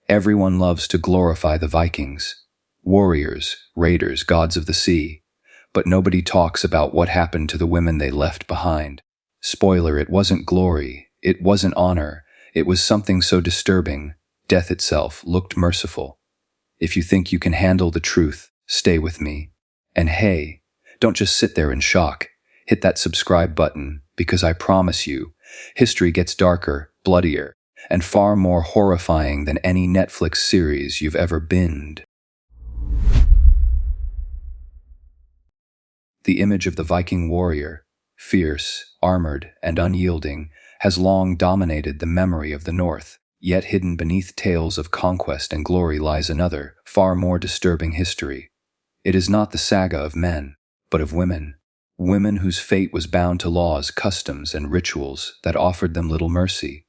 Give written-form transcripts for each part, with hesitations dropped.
Everyone loves to glorify the Vikings. Warriors, raiders, gods of the sea. But nobody talks about what happened to the women they left behind. Spoiler, it wasn't glory, it wasn't honor, it was something so disturbing, death itself looked merciful. If you think you can handle the truth, stay with me. And hey, don't just sit there in shock. Hit that subscribe button, because I promise you, history gets darker, bloodier, and far more horrifying than any Netflix series you've ever binged. The image of the Viking warrior, fierce, armored, and unyielding, has long dominated the memory of the North. Yet hidden beneath tales of conquest and glory lies another, far more disturbing history. It is not the saga of men, but of women. Women whose fate was bound to laws, customs, and rituals that offered them little mercy.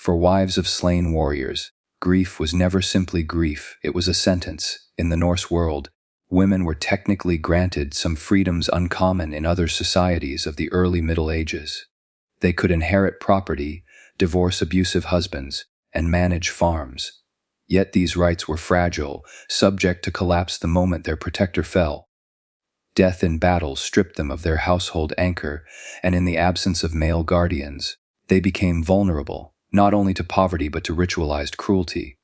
For wives of slain warriors, grief was never simply grief, it was a sentence. In the Norse world, women were technically granted some freedoms uncommon in other societies of the early Middle Ages. They could inherit property, divorce abusive husbands, and manage farms. Yet these rights were fragile, subject to collapse the moment their protector fell. Death in battle stripped them of their household anchor, and in the absence of male guardians, they became vulnerable, not only to poverty but to ritualized cruelty.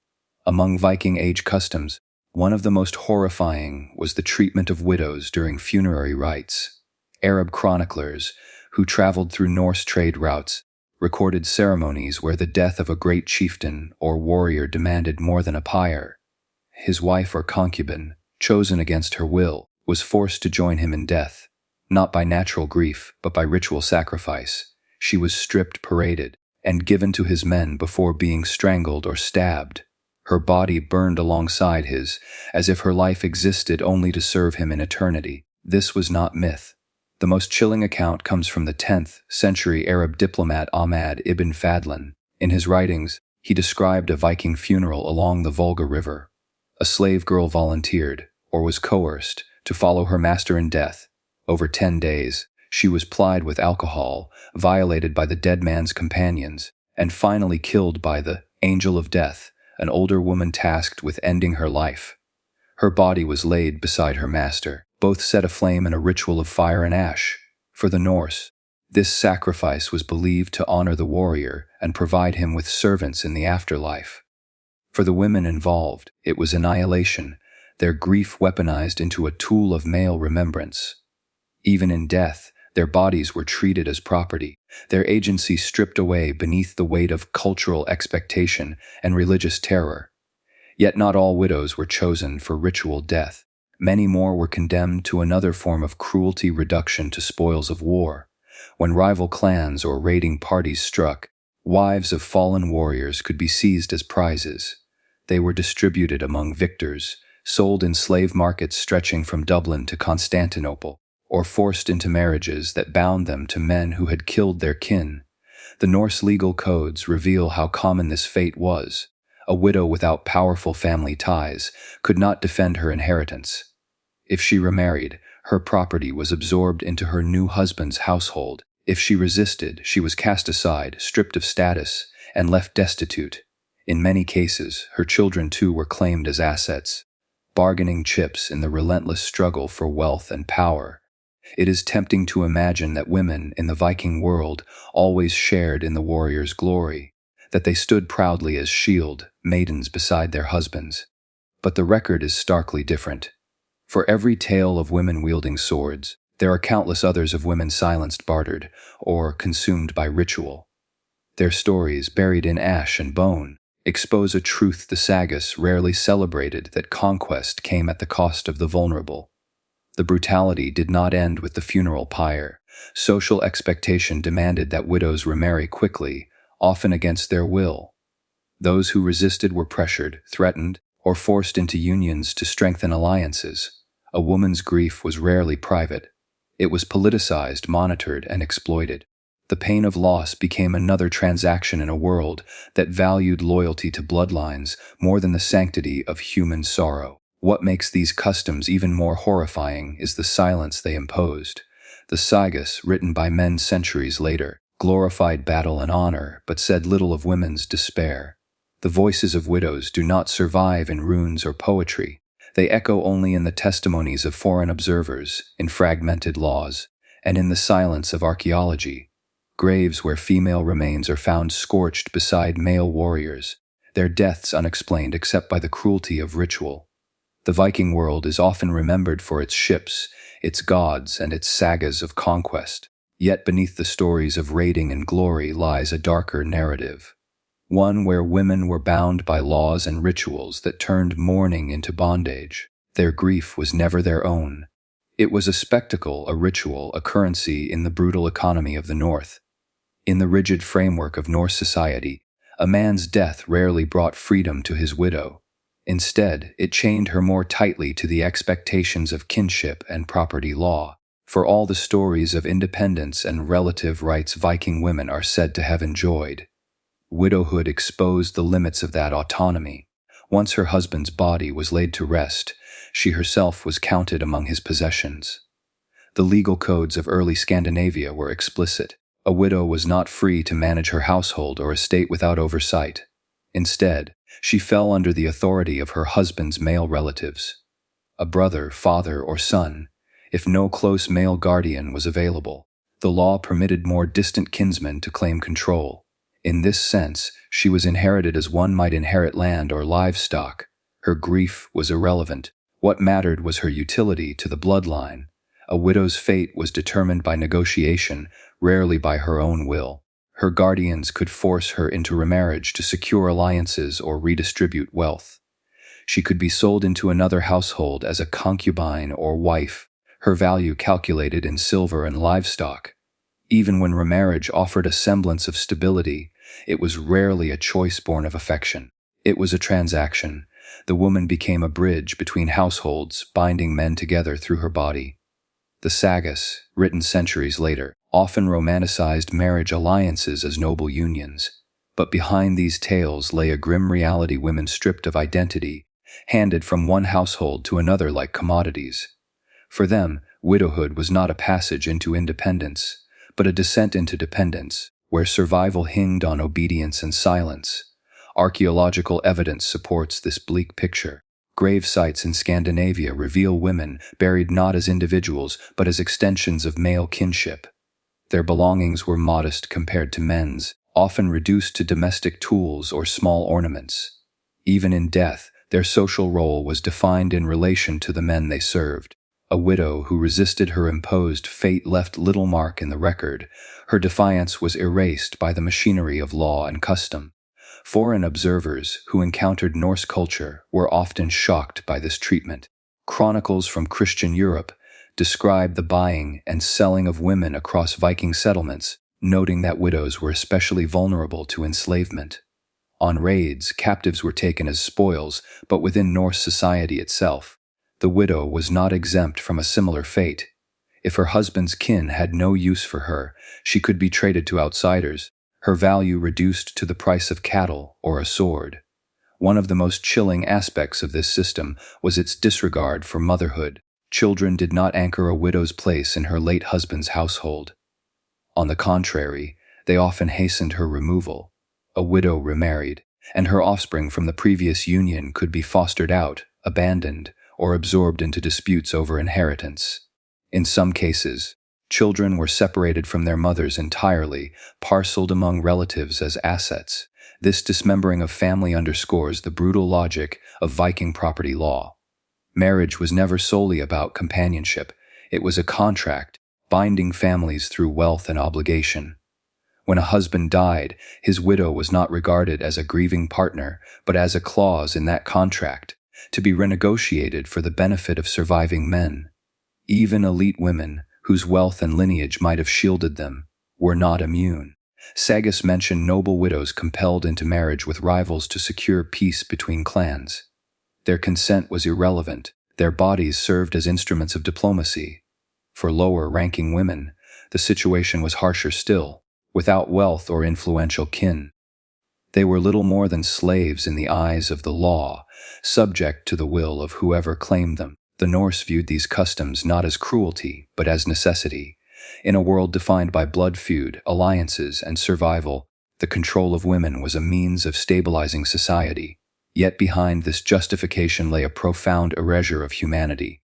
Among Viking Age customs, one of the most horrifying was the treatment of widows during funerary rites. Arab chroniclers, who traveled through Norse trade routes, recorded ceremonies where the death of a great chieftain or warrior demanded more than a pyre. His wife or concubine, chosen against her will, was forced to join him in death, not by natural grief, but by ritual sacrifice. She was stripped, paraded, and given to his men before being strangled or stabbed. Her body burned alongside his, as if her life existed only to serve him in eternity. This was not myth. The most chilling account comes from the 10th century Arab diplomat Ahmad ibn Fadlan. In his writings, he described a Viking funeral along the Volga River. A slave girl volunteered, or was coerced, to follow her master in death. Over 10 days, she was plied with alcohol, violated by the dead man's companions, and finally killed by the angel of death, an older woman tasked with ending her life. Her body was laid beside her master, both set aflame in a ritual of fire and ash. For the Norse, this sacrifice was believed to honor the warrior and provide him with servants in the afterlife. For the women involved, it was annihilation, their grief weaponized into a tool of male remembrance. Even in death, their bodies were treated as property, their agency stripped away beneath the weight of cultural expectation and religious terror. Yet not all widows were chosen for ritual death. Many more were condemned to another form of cruelty, reduction to spoils of war. When rival clans or raiding parties struck, wives of fallen warriors could be seized as prizes. They were distributed among victors, sold in slave markets stretching from Dublin to Constantinople, or forced into marriages that bound them to men who had killed their kin. The Norse legal codes reveal how common this fate was. A widow without powerful family ties could not defend her inheritance. If she remarried, her property was absorbed into her new husband's household. If she resisted, she was cast aside, stripped of status, and left destitute. In many cases, her children too were claimed as assets, bargaining chips in the relentless struggle for wealth and power. It is tempting to imagine that women in the Viking world always shared in the warrior's glory, that they stood proudly as shield maidens beside their husbands. But the record is starkly different. For every tale of women wielding swords, there are countless others of women silenced, bartered, or consumed by ritual. Their stories, buried in ash and bone, expose a truth the sagas rarely celebrated, that conquest came at the cost of the vulnerable. The brutality did not end with the funeral pyre. Social expectation demanded that widows remarry quickly, often against their will. Those who resisted were pressured, threatened, or forced into unions to strengthen alliances. A woman's grief was rarely private. It was politicized, monitored, and exploited. The pain of loss became another transaction in a world that valued loyalty to bloodlines more than the sanctity of human sorrow. What makes these customs even more horrifying is the silence they imposed. The sagas, written by men centuries later, glorified battle and honor, but said little of women's despair. The voices of widows do not survive in runes or poetry. They echo only in the testimonies of foreign observers, in fragmented laws, and in the silence of archaeology. Graves where female remains are found scorched beside male warriors, their deaths unexplained except by the cruelty of ritual. The Viking world is often remembered for its ships, its gods, and its sagas of conquest. Yet beneath the stories of raiding and glory lies a darker narrative. One where women were bound by laws and rituals that turned mourning into bondage. Their grief was never their own. It was a spectacle, a ritual, a currency in the brutal economy of the North. In the rigid framework of Norse society, a man's death rarely brought freedom to his widow. Instead, it chained her more tightly to the expectations of kinship and property law. For all the stories of independence and relative rights Viking women are said to have enjoyed, widowhood exposed the limits of that autonomy. Once her husband's body was laid to rest, she herself was counted among his possessions. The legal codes of early Scandinavia were explicit. A widow was not free to manage her household or estate without oversight. Instead, she fell under the authority of her husband's male relatives, a brother, father, or son. If no close male guardian was available, the law permitted more distant kinsmen to claim control. In this sense, she was inherited as one might inherit land or livestock. Her grief was irrelevant. What mattered was her utility to the bloodline. A widow's fate was determined by negotiation, rarely by her own will. Her guardians could force her into remarriage to secure alliances or redistribute wealth. She could be sold into another household as a concubine or wife, her value calculated in silver and livestock. Even when remarriage offered a semblance of stability, it was rarely a choice born of affection. It was a transaction. The woman became a bridge between households, binding men together through her body. The sagas, written centuries later, often romanticized marriage alliances as noble unions. But behind these tales lay a grim reality: women stripped of identity, handed from one household to another like commodities. For them, widowhood was not a passage into independence, but a descent into dependence, where survival hinged on obedience and silence. Archaeological evidence supports this bleak picture. Grave sites in Scandinavia reveal women buried not as individuals but as extensions of male kinship. Their belongings were modest compared to men's, often reduced to domestic tools or small ornaments. Even in death, their social role was defined in relation to the men they served. A widow who resisted her imposed fate left little mark in the record. Her defiance was erased by the machinery of law and custom. Foreign observers who encountered Norse culture were often shocked by this treatment. Chronicles from Christian Europe describe the buying and selling of women across Viking settlements, noting that widows were especially vulnerable to enslavement. On raids, captives were taken as spoils, but within Norse society itself, the widow was not exempt from a similar fate. If her husband's kin had no use for her, she could be traded to outsiders, her value reduced to the price of cattle or a sword. One of the most chilling aspects of this system was its disregard for motherhood. Children did not anchor a widow's place in her late husband's household. On the contrary, they often hastened her removal. A widow remarried, and her offspring from the previous union could be fostered out, abandoned, or absorbed into disputes over inheritance. In some cases, children were separated from their mothers entirely, parceled among relatives as assets. This dismembering of family underscores the brutal logic of Viking property law. Marriage was never solely about companionship. It was a contract, binding families through wealth and obligation. When a husband died, his widow was not regarded as a grieving partner, but as a clause in that contract, to be renegotiated for the benefit of surviving men. Even elite women, whose wealth and lineage might have shielded them, were not immune. Sagas mention noble widows compelled into marriage with rivals to secure peace between clans. Their consent was irrelevant. Their bodies served as instruments of diplomacy. For lower-ranking women, the situation was harsher still. Without wealth or influential kin, they were little more than slaves in the eyes of the law, subject to the will of whoever claimed them. The Norse viewed these customs not as cruelty, but as necessity. In a world defined by blood feud, alliances, and survival, The control of women was a means of stabilizing society. Yet behind this justification lay a profound erasure of humanity.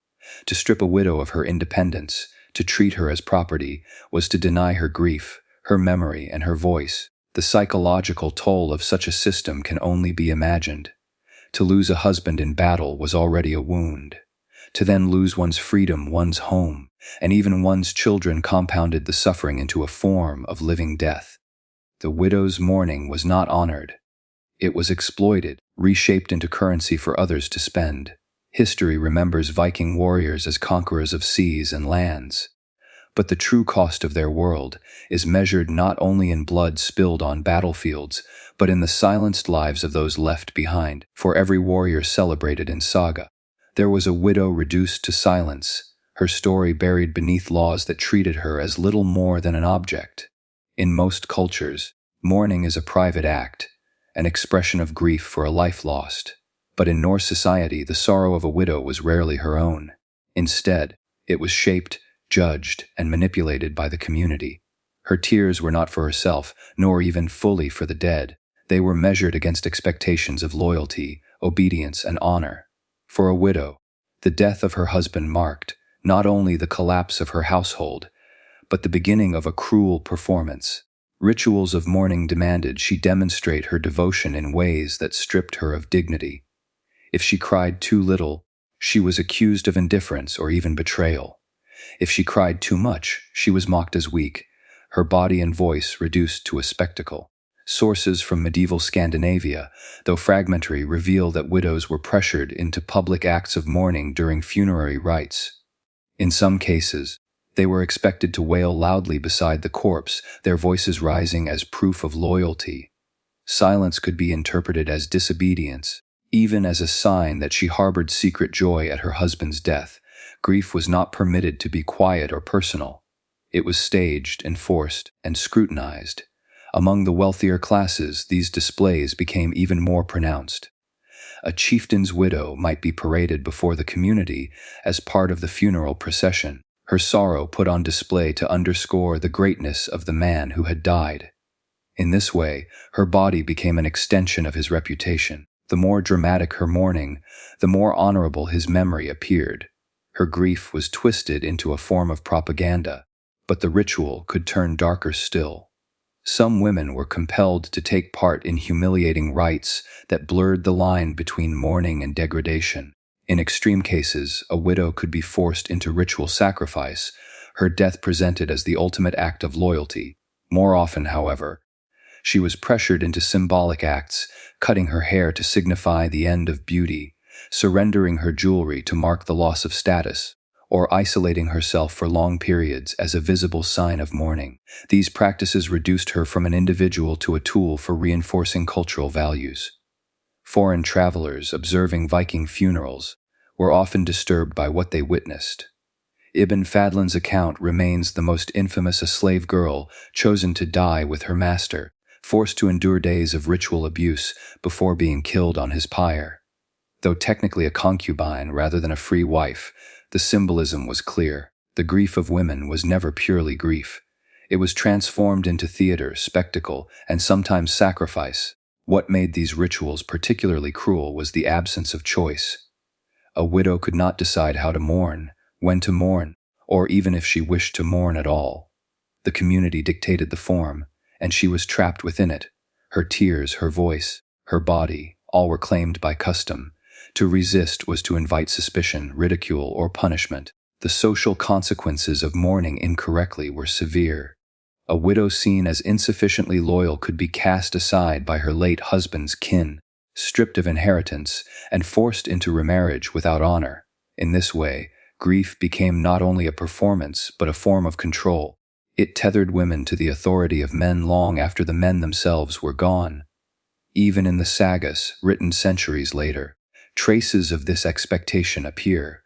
To strip a widow of her independence, to treat her as property, was to deny her grief, her memory, and her voice. The psychological toll of such a system can only be imagined. To lose a husband in battle was already a wound. To then lose one's freedom, one's home, and even one's children compounded the suffering into a form of living death. The widow's mourning was not honored. It was exploited, reshaped into currency for others to spend. History remembers Viking warriors as conquerors of seas and lands. But the true cost of their world is measured not only in blood spilled on battlefields, but in the silenced lives of those left behind. For every warrior celebrated in saga, there was a widow reduced to silence, her story buried beneath laws that treated her as little more than an object. In most cultures, mourning is a private act, an expression of grief for a life lost. But in Norse society, the sorrow of a widow was rarely her own. Instead, it was shaped, judged, and manipulated by the community. Her tears were not for herself, nor even fully for the dead. They were measured against expectations of loyalty, obedience, and honor. For a widow, the death of her husband marked not only the collapse of her household, but the beginning of a cruel performance. Rituals of mourning demanded she demonstrate her devotion in ways that stripped her of dignity. If she cried too little, she was accused of indifference or even betrayal. If she cried too much, she was mocked as weak, her body and voice reduced to a spectacle. Sources from medieval Scandinavia, though fragmentary, reveal that widows were pressured into public acts of mourning during funerary rites. In some cases, they were expected to wail loudly beside the corpse, their voices rising as proof of loyalty. Silence could be interpreted as disobedience, even as a sign that she harbored secret joy at her husband's death. Grief was not permitted to be quiet or personal. It was staged, enforced, and scrutinized. Among the wealthier classes, these displays became even more pronounced. A chieftain's widow might be paraded before the community as part of the funeral procession, her sorrow put on display to underscore the greatness of the man who had died. In this way, her body became an extension of his reputation. The more dramatic her mourning, the more honorable his memory appeared. Her grief was twisted into a form of propaganda, but the ritual could turn darker still. Some women were compelled to take part in humiliating rites that blurred the line between mourning and degradation. In extreme cases, a widow could be forced into ritual sacrifice, her death presented as the ultimate act of loyalty. More often, however, she was pressured into symbolic acts, cutting her hair to signify the end of beauty, surrendering her jewelry to mark the loss of status, or isolating herself for long periods as a visible sign of mourning. These practices reduced her from an individual to a tool for reinforcing cultural values. Foreign travelers observing Viking funerals were often disturbed by what they witnessed. Ibn Fadlan's account remains the most infamous: a slave girl chosen to die with her master, forced to endure days of ritual abuse before being killed on his pyre. Though technically a concubine rather than a free wife, the symbolism was clear. The grief of women was never purely grief. It was transformed into theater, spectacle, and sometimes sacrifice. What made these rituals particularly cruel was the absence of choice. A widow could not decide how to mourn, when to mourn, or even if she wished to mourn at all. The community dictated the form, and she was trapped within it. Her tears, her voice, her body, all were claimed by custom. To resist was to invite suspicion, ridicule, or punishment. The social consequences of mourning incorrectly were severe. A widow seen as insufficiently loyal could be cast aside by her late husband's kin, stripped of inheritance, and forced into remarriage without honor. In this way, grief became not only a performance but a form of control. It tethered women to the authority of men long after the men themselves were gone. Even in the sagas, written centuries later, traces of this expectation appear.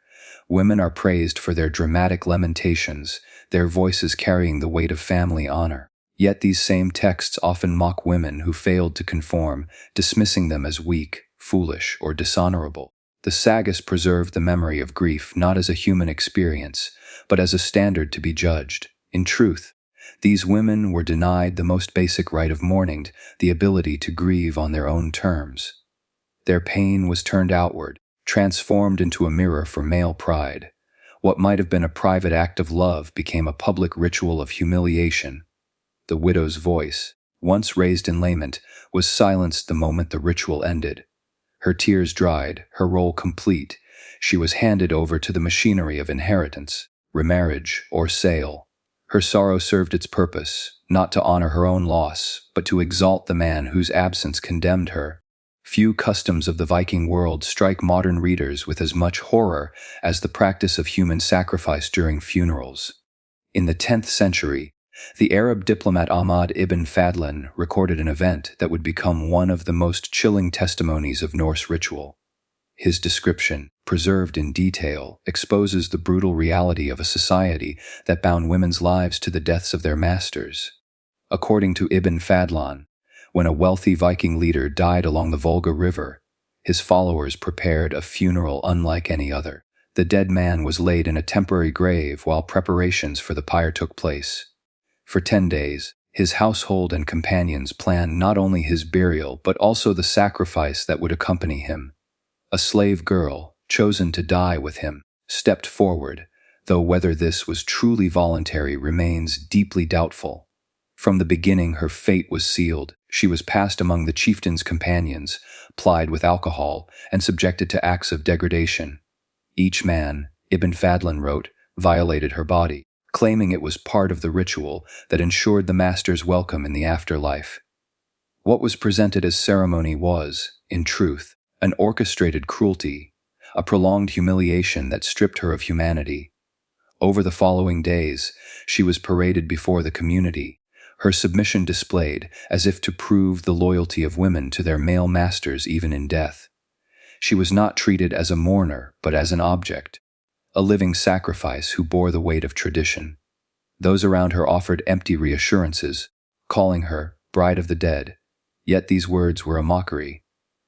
Women are praised for their dramatic lamentations, their voices carrying the weight of family honor. Yet these same texts often mock women who failed to conform, dismissing them as weak, foolish, or dishonorable. The sagas preserve the memory of grief not as a human experience, but as a standard to be judged. In truth, These women were denied the most basic right of mourning, the ability to grieve on their own terms. Their pain was turned outward, transformed into a mirror for male pride. What might have been a private act of love became a public ritual of humiliation. The widow's voice, once raised in lament, was silenced the moment the ritual ended. Her tears dried, her role complete. She was handed over to the machinery of inheritance, remarriage, or sale. Her sorrow served its purpose, not to honor her own loss, but to exalt the man whose absence condemned her. Few customs of the Viking world strike modern readers with as much horror as the practice of human sacrifice during funerals. In the 10th century, the Arab diplomat Ahmad ibn Fadlan recorded an event that would become one of the most chilling testimonies of Norse ritual. His description, preserved in detail, exposes the brutal reality of a society that bound women's lives to the deaths of their masters. According to Ibn Fadlan, when a wealthy Viking leader died along the Volga River, his followers prepared a funeral unlike any other. The dead man was laid in a temporary grave while preparations for the pyre took place. For 10 days, his household and companions planned not only his burial but also the sacrifice that would accompany him. A slave girl, chosen to die with him, stepped forward, though whether this was truly voluntary remains deeply doubtful. From the beginning her fate was sealed. She was passed among the chieftain's companions, plied with alcohol, and subjected to acts of degradation. Each man, Ibn Fadlan wrote, violated her body, claiming it was part of the ritual that ensured the master's welcome in the afterlife. What was presented as ceremony was, in truth, an orchestrated cruelty, a prolonged humiliation that stripped her of humanity. Over the following days, she was paraded before the community, her submission displayed as if to prove the loyalty of women to their male masters even in death. She was not treated as a mourner, but as an object, a living sacrifice who bore the weight of tradition. Those around her offered empty reassurances, calling her bride of the dead, yet these words were a mockery.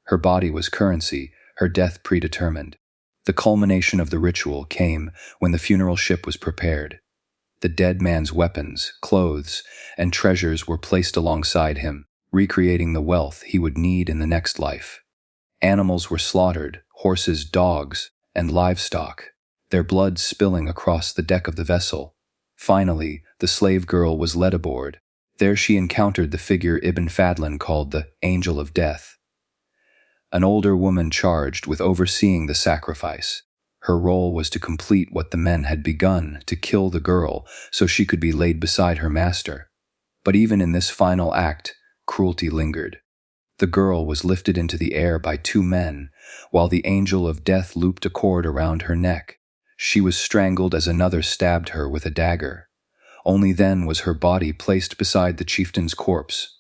Her body was currency, her death predetermined. The culmination of the ritual came when the funeral ship was prepared. The dead man's weapons, clothes, and treasures were placed alongside him, recreating the wealth he would need in the next life. Animals were slaughtered, horses, dogs, and livestock, their blood spilling across the deck of the vessel. Finally, the slave girl was led aboard. There she encountered the figure Ibn Fadlan called the Angel of Death, an older woman charged with overseeing the sacrifice. Her role was to complete what the men had begun, to kill the girl so she could be laid beside her master. But even in this final act, cruelty lingered. The girl was lifted into the air by 2 men, while the Angel of Death looped a cord around her neck. She was strangled as another stabbed her with a dagger. Only then was her body placed beside the chieftain's corpse.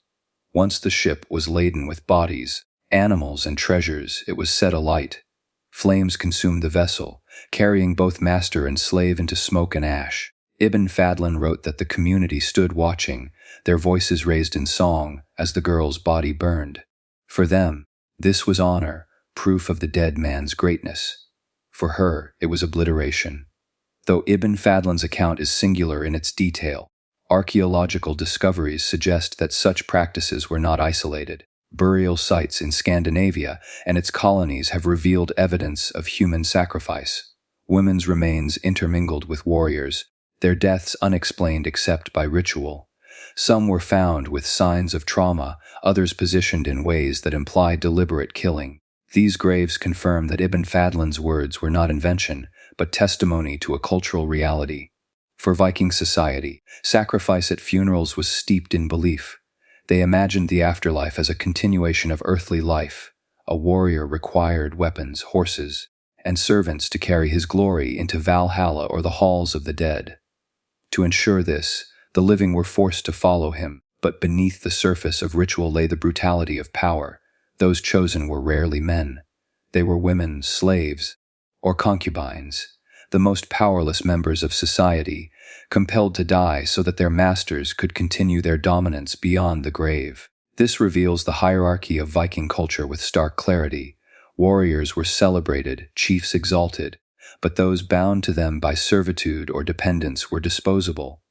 Once the ship was laden with bodies, animals, and treasures, it was set alight. Flames consumed the vessel, carrying both master and slave into smoke and ash. Ibn Fadlan wrote that the community stood watching, their voices raised in song, as the girl's body burned. For them, this was honor, proof of the dead man's greatness. For her, it was obliteration. Though Ibn Fadlan's account is singular in its detail, archaeological discoveries suggest that such practices were not isolated. Burial sites in Scandinavia and its colonies have revealed evidence of human sacrifice. Women's remains intermingled with warriors, their deaths unexplained except by ritual. Some were found with signs of trauma, others positioned in ways that imply deliberate killing. These graves confirm that Ibn Fadlan's words were not invention, but testimony to a cultural reality. For Viking society, sacrifice at funerals was steeped in belief. They imagined the afterlife as a continuation of earthly life. A warrior required weapons, horses, and servants to carry his glory into Valhalla or the halls of the dead. To ensure this, the living were forced to follow him, but beneath the surface of ritual lay the brutality of power. Those chosen were rarely men. They were women, slaves, or concubines, the most powerless members of society, compelled to die so that their masters could continue their dominance beyond the grave. This reveals the hierarchy of Viking culture with stark clarity. Warriors were celebrated, chiefs exalted, but those bound to them by servitude or dependence were disposable.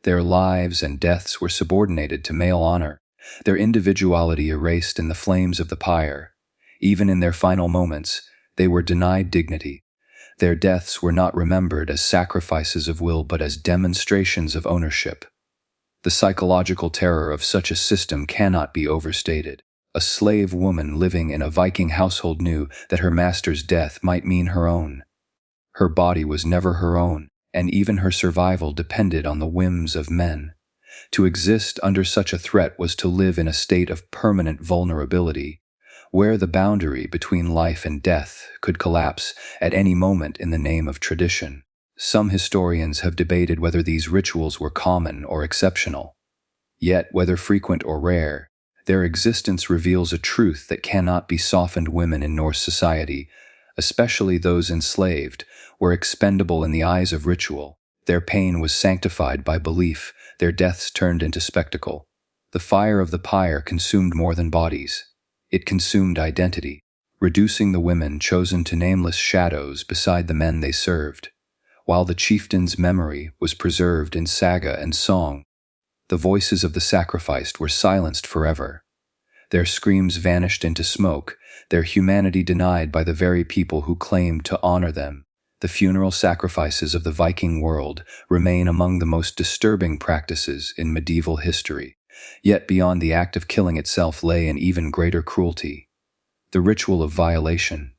Their lives and deaths were subordinated to male honor, their individuality erased in the flames of the pyre. Even in their final moments, they were denied dignity. Their deaths were not remembered as sacrifices of will but as demonstrations of ownership. The psychological terror of such a system cannot be overstated. A slave woman living in a Viking household knew that her master's death might mean her own. Her body was never her own, and even her survival depended on the whims of men. To exist under such a threat was to live in a state of permanent vulnerability, where the boundary between life and death could collapse at any moment in the name of tradition. Some historians have debated whether these rituals were common or exceptional. Yet, whether frequent or rare, their existence reveals a truth that cannot be softened. Women in Norse society, especially those enslaved, were expendable in the eyes of ritual. Their pain was sanctified by belief, their deaths turned into spectacle. The fire of the pyre consumed more than bodies. It consumed identity, reducing the women chosen to nameless shadows beside the men they served. While the chieftain's memory was preserved in saga and song, the voices of the sacrificed were silenced forever. Their screams vanished into smoke, their humanity denied by the very people who claimed to honor them. The funeral sacrifices of the Viking world remain among the most disturbing practices in medieval history. Yet beyond the act of killing itself lay an even greater cruelty: the ritual of violation.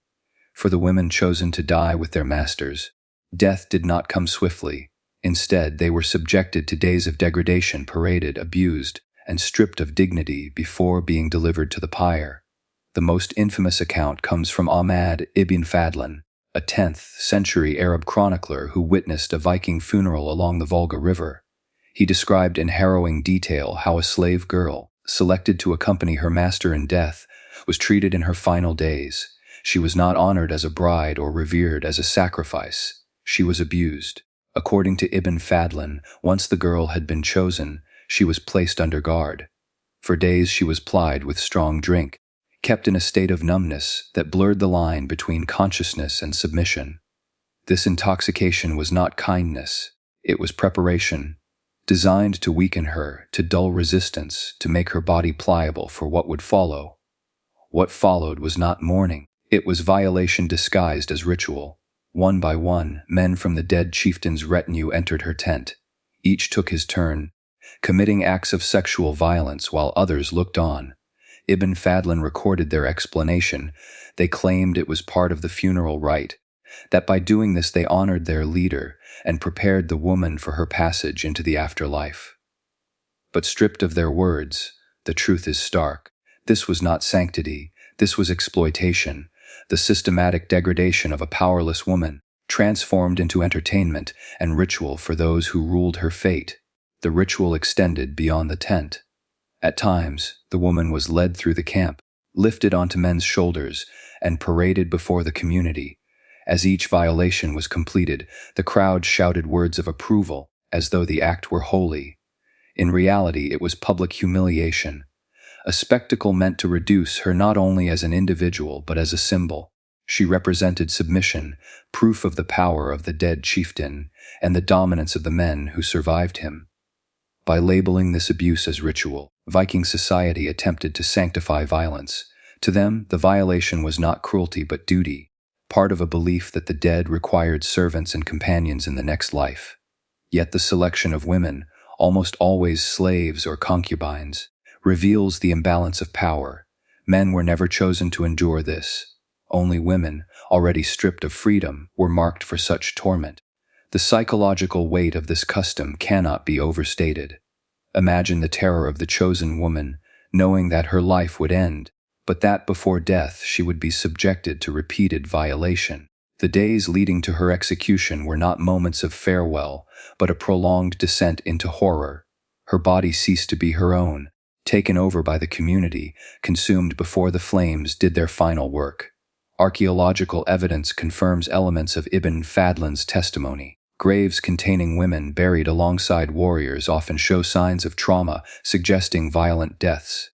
For the women chosen to die with their masters, death did not come swiftly. Instead, they were subjected to days of degradation, paraded, abused, and stripped of dignity before being delivered to the pyre. The most infamous account comes from Ahmad ibn Fadlan, a 10th century Arab chronicler who witnessed a Viking funeral along the Volga River. He described in harrowing detail how a slave girl, selected to accompany her master in death, was treated in her final days. She was not honored as a bride or revered as a sacrifice. She was abused. According to Ibn Fadlan, once the girl had been chosen, she was placed under guard. For days she was plied with strong drink, kept in a state of numbness that blurred the line between consciousness and submission. This intoxication was not kindness, it was preparation, designed to weaken her, to dull resistance, to make her body pliable for what would follow. What followed was not mourning, it was violation disguised as ritual. One by one, men from the dead chieftain's retinue entered her tent. Each took his turn, committing acts of sexual violence while others looked on. Ibn Fadlan recorded their explanation. They claimed it was part of the funeral rite, that by doing this they honored their leader and prepared the woman for her passage into the afterlife. But stripped of their words, the truth is stark. This was not sanctity, this was exploitation, the systematic degradation of a powerless woman, transformed into entertainment and ritual for those who ruled her fate. The ritual extended beyond the tent. At times, the woman was led through the camp, lifted onto men's shoulders, and paraded before the community. As each violation was completed, the crowd shouted words of approval, as though the act were holy. In reality, it was public humiliation, a spectacle meant to reduce her not only as an individual but as a symbol. She represented submission, proof of the power of the dead chieftain, and the dominance of the men who survived him. By labeling this abuse as ritual, Viking society attempted to sanctify violence. To them, the violation was not cruelty but duty, part of a belief that the dead required servants and companions in the next life. Yet the selection of women, almost always slaves or concubines, reveals the imbalance of power. Men were never chosen to endure this. Only women, already stripped of freedom, were marked for such torment. The psychological weight of this custom cannot be overstated. Imagine the terror of the chosen woman, knowing that her life would end, but that before death she would be subjected to repeated violation. The days leading to her execution were not moments of farewell, but a prolonged descent into horror. Her body ceased to be her own, taken over by the community, consumed before the flames did their final work. Archaeological evidence confirms elements of Ibn Fadlan's testimony. Graves containing women buried alongside warriors often show signs of trauma, suggesting violent deaths.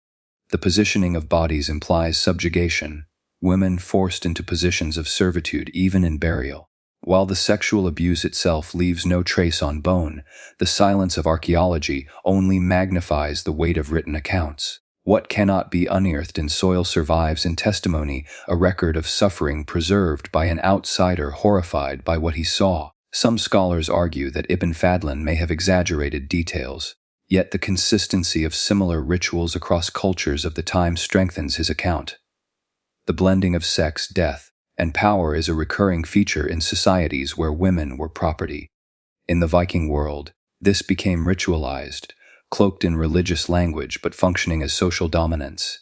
The positioning of bodies implies subjugation, women forced into positions of servitude even in burial. While the sexual abuse itself leaves no trace on bone, the silence of archaeology only magnifies the weight of written accounts. What cannot be unearthed in soil survives in testimony, a record of suffering preserved by an outsider horrified by what he saw. Some scholars argue that Ibn Fadlan may have exaggerated details, yet the consistency of similar rituals across cultures of the time strengthens his account. The blending of sex, death, and power is a recurring feature in societies where women were property. In the Viking world, this became ritualized, cloaked in religious language but functioning as social dominance.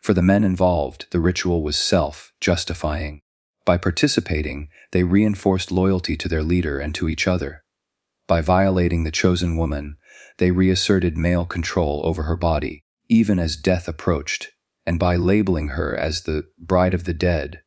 For the men involved, the ritual was self-justifying. By participating, they reinforced loyalty to their leader and to each other. By violating the chosen woman, they reasserted male control over her body, even as death approached, and by labeling her as the bride of the dead,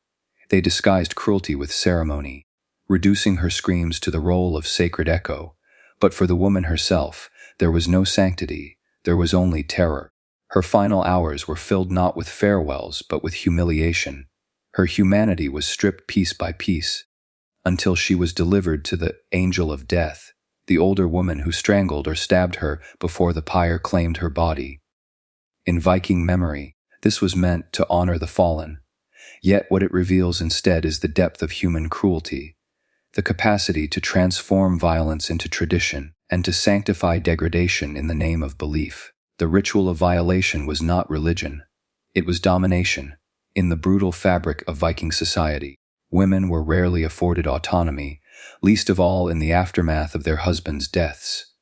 they disguised cruelty with ceremony, reducing her screams to the role of sacred echo. But for the woman herself, there was no sanctity, there was only terror. Her final hours were filled not with farewells, but with humiliation. Her humanity was stripped piece by piece, until she was delivered to the angel of death, the older woman who strangled or stabbed her before the pyre claimed her body. In Viking memory, this was meant to honor the fallen. Yet what it reveals instead is the depth of human cruelty, the capacity to transform violence into tradition and to sanctify degradation in the name of belief. The ritual of violation was not religion. It was domination. In the brutal fabric of Viking society, women were rarely afforded autonomy, least of all in the aftermath of their husbands' deaths.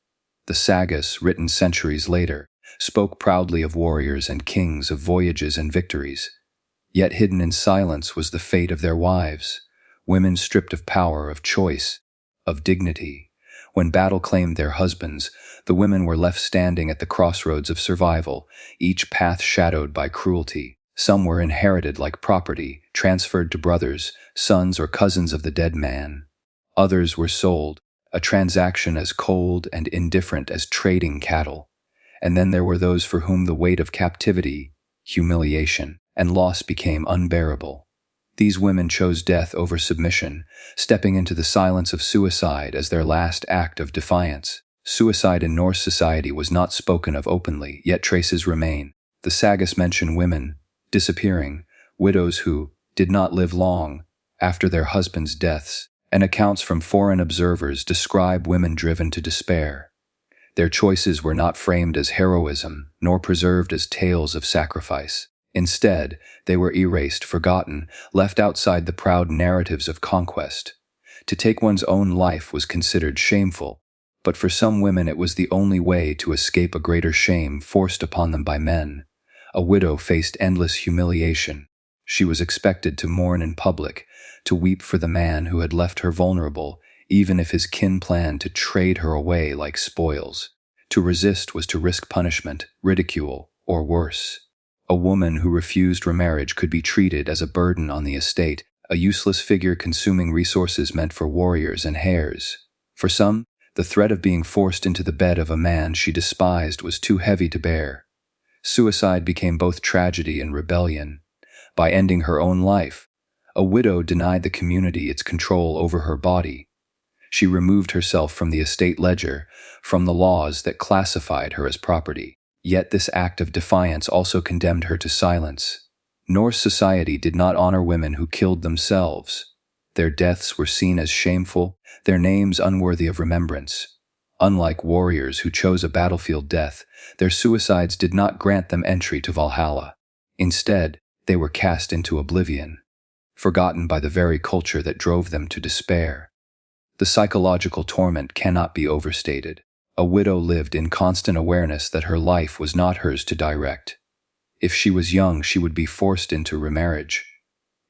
The sagas, written centuries later, spoke proudly of warriors and kings, of voyages and victories. Yet hidden in silence was the fate of their wives, women stripped of power, of choice, of dignity. When battle claimed their husbands, the women were left standing at the crossroads of survival, each path shadowed by cruelty. Some were inherited like property, transferred to brothers, sons, or cousins of the dead man. Others were sold, a transaction as cold and indifferent as trading cattle. And then there were those for whom the weight of captivity, humiliation, and loss became unbearable. These women chose death over submission, stepping into the silence of suicide as their last act of defiance. Suicide in Norse society was not spoken of openly, yet traces remain. The sagas mention women disappearing, widows who did not live long after their husbands' deaths, and accounts from foreign observers describe women driven to despair. Their choices were not framed as heroism, nor preserved as tales of sacrifice. Instead, they were erased, forgotten, left outside the proud narratives of conquest. To take one's own life was considered shameful, but for some women it was the only way to escape a greater shame forced upon them by men. A widow faced endless humiliation. She was expected to mourn in public, to weep for the man who had left her vulnerable, even if his kin planned to trade her away like spoils. To resist was to risk punishment, ridicule, or worse. A woman who refused remarriage could be treated as a burden on the estate, a useless figure consuming resources meant for warriors and heirs. For some, the threat of being forced into the bed of a man she despised was too heavy to bear. Suicide became both tragedy and rebellion. By ending her own life, a widow denied the community its control over her body. She removed herself from the estate ledger, from the laws that classified her as property. Yet this act of defiance also condemned her to silence. Norse society did not honor women who killed themselves. Their deaths were seen as shameful, their names unworthy of remembrance. Unlike warriors who chose a battlefield death, their suicides did not grant them entry to Valhalla. Instead, they were cast into oblivion, forgotten by the very culture that drove them to despair. The psychological torment cannot be overstated. A widow lived in constant awareness that her life was not hers to direct. If she was young, she would be forced into remarriage.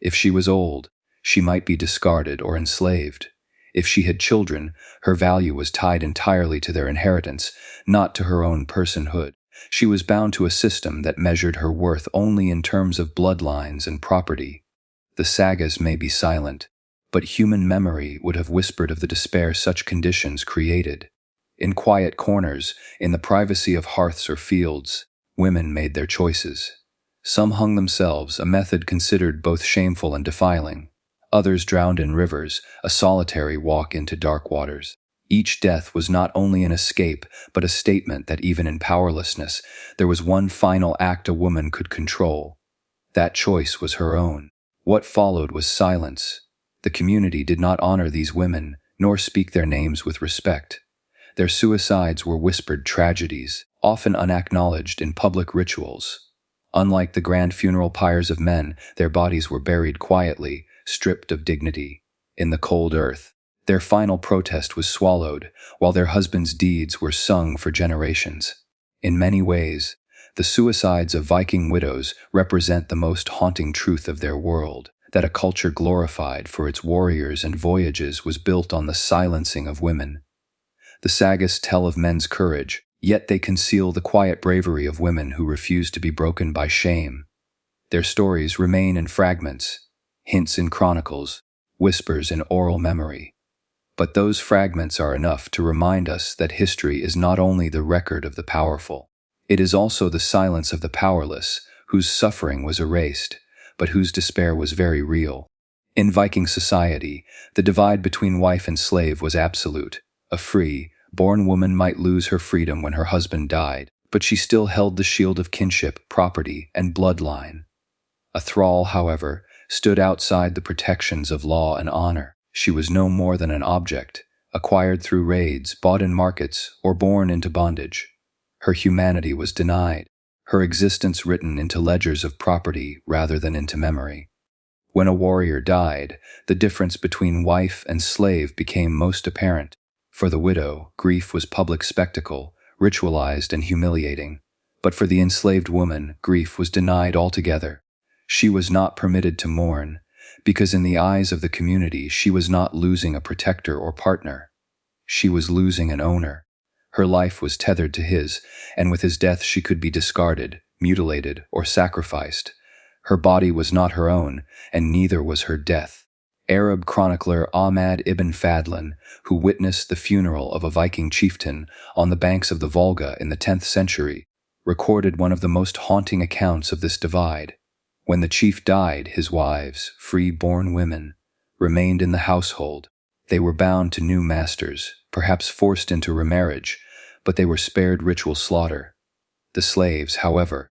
If she was old, she might be discarded or enslaved. If she had children, her value was tied entirely to their inheritance, not to her own personhood. She was bound to a system that measured her worth only in terms of bloodlines and property. The sagas may be silent, but human memory would have whispered of the despair such conditions created. In quiet corners, in the privacy of hearths or fields, women made their choices. Some hung themselves, a method considered both shameful and defiling. Others drowned in rivers, a solitary walk into dark waters. Each death was not only an escape, but a statement that even in powerlessness, there was one final act a woman could control. That choice was her own. What followed was silence. The community did not honor these women, nor speak their names with respect. Their suicides were whispered tragedies, often unacknowledged in public rituals. Unlike the grand funeral pyres of men, their bodies were buried quietly, stripped of dignity, in the cold earth. Their final protest was swallowed, while their husbands' deeds were sung for generations. In many ways, the suicides of Viking widows represent the most haunting truth of their world, that a culture glorified for its warriors and voyages was built on the silencing of women. The sagas tell of men's courage, yet they conceal the quiet bravery of women who refuse to be broken by shame. Their stories remain in fragments, hints in chronicles, whispers in oral memory. But those fragments are enough to remind us that history is not only the record of the powerful, it is also the silence of the powerless, whose suffering was erased, but whose despair was very real. In Viking society, the divide between wife and slave was absolute. A free, born woman might lose her freedom when her husband died, but she still held the shield of kinship, property, and bloodline. A thrall, however, stood outside the protections of law and honor. She was no more than an object, acquired through raids, bought in markets, or born into bondage. Her humanity was denied, her existence written into ledgers of property rather than into memory. When a warrior died, the difference between wife and slave became most apparent. For the widow, grief was public spectacle, ritualized and humiliating. But for the enslaved woman, grief was denied altogether. She was not permitted to mourn, because in the eyes of the community she was not losing a protector or partner. She was losing an owner. Her life was tethered to his, and with his death she could be discarded, mutilated, or sacrificed. Her body was not her own, and neither was her death. Arab chronicler Ahmad ibn Fadlan, who witnessed the funeral of a Viking chieftain on the banks of the Volga in the 10th century, recorded one of the most haunting accounts of this divide. When the chief died, his wives, free-born women, remained in the household. They were bound to new masters, perhaps forced into remarriage, but they were spared ritual slaughter. The slaves, however,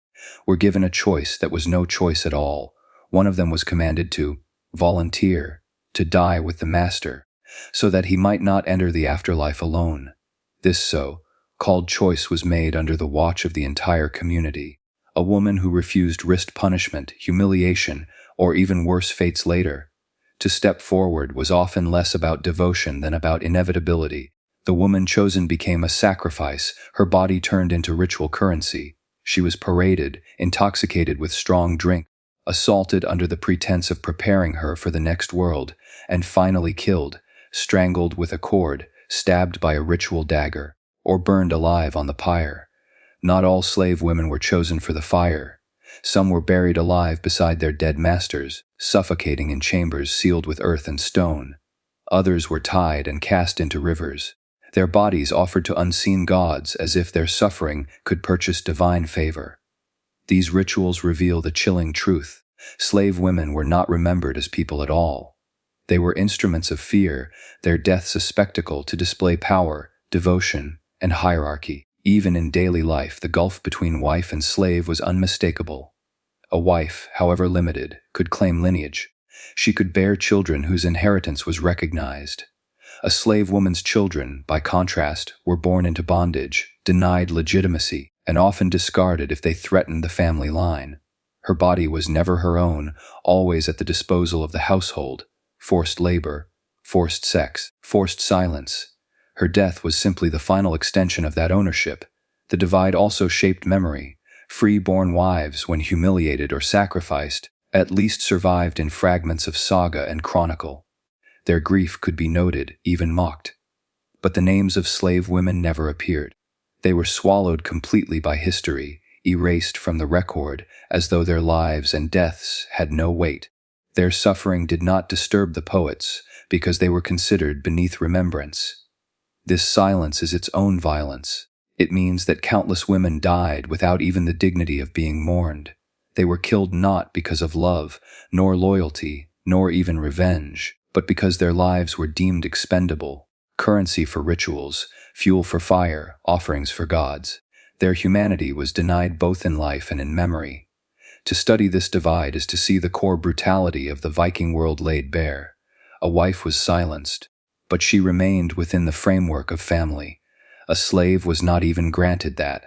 were given a choice that was no choice at all. One of them was commanded to volunteer, to die with the master, so that he might not enter the afterlife alone. This so-called choice was made under the watch of the entire community. A woman who refused risked punishment, humiliation, or even worse fates later. To step forward was often less about devotion than about inevitability. The woman chosen became a sacrifice, her body turned into ritual currency. She was paraded, intoxicated with strong drink, assaulted under the pretense of preparing her for the next world, and finally killed, strangled with a cord, stabbed by a ritual dagger, or burned alive on the pyre. Not all slave women were chosen for the fire. Some were buried alive beside their dead masters, suffocating in chambers sealed with earth and stone. Others were tied and cast into rivers, their bodies offered to unseen gods as if their suffering could purchase divine favor. These rituals reveal the chilling truth. Slave women were not remembered as people at all. They were instruments of fear, their deaths a spectacle to display power, devotion, and hierarchy. Even in daily life, the gulf between wife and slave was unmistakable. A wife, however limited, could claim lineage. She could bear children whose inheritance was recognized. A slave woman's children, by contrast, were born into bondage, denied legitimacy, and often discarded if they threatened the family line. Her body was never her own, always at the disposal of the household. Forced labor, forced sex, forced silence. Her death was simply the final extension of that ownership. The divide also shaped memory. Free-born wives, when humiliated or sacrificed, at least survived in fragments of saga and chronicle. Their grief could be noted, even mocked. But the names of slave women never appeared. They were swallowed completely by history, erased from the record, as though their lives and deaths had no weight. Their suffering did not disturb the poets, because they were considered beneath remembrance. This silence is its own violence. It means that countless women died without even the dignity of being mourned. They were killed not because of love, nor loyalty, nor even revenge, but because their lives were deemed expendable, currency for rituals, fuel for fire, offerings for gods. Their humanity was denied both in life and in memory. To study this divide is to see the core brutality of the Viking world laid bare. A wife was silenced, but she remained within the framework of family. A slave was not even granted that.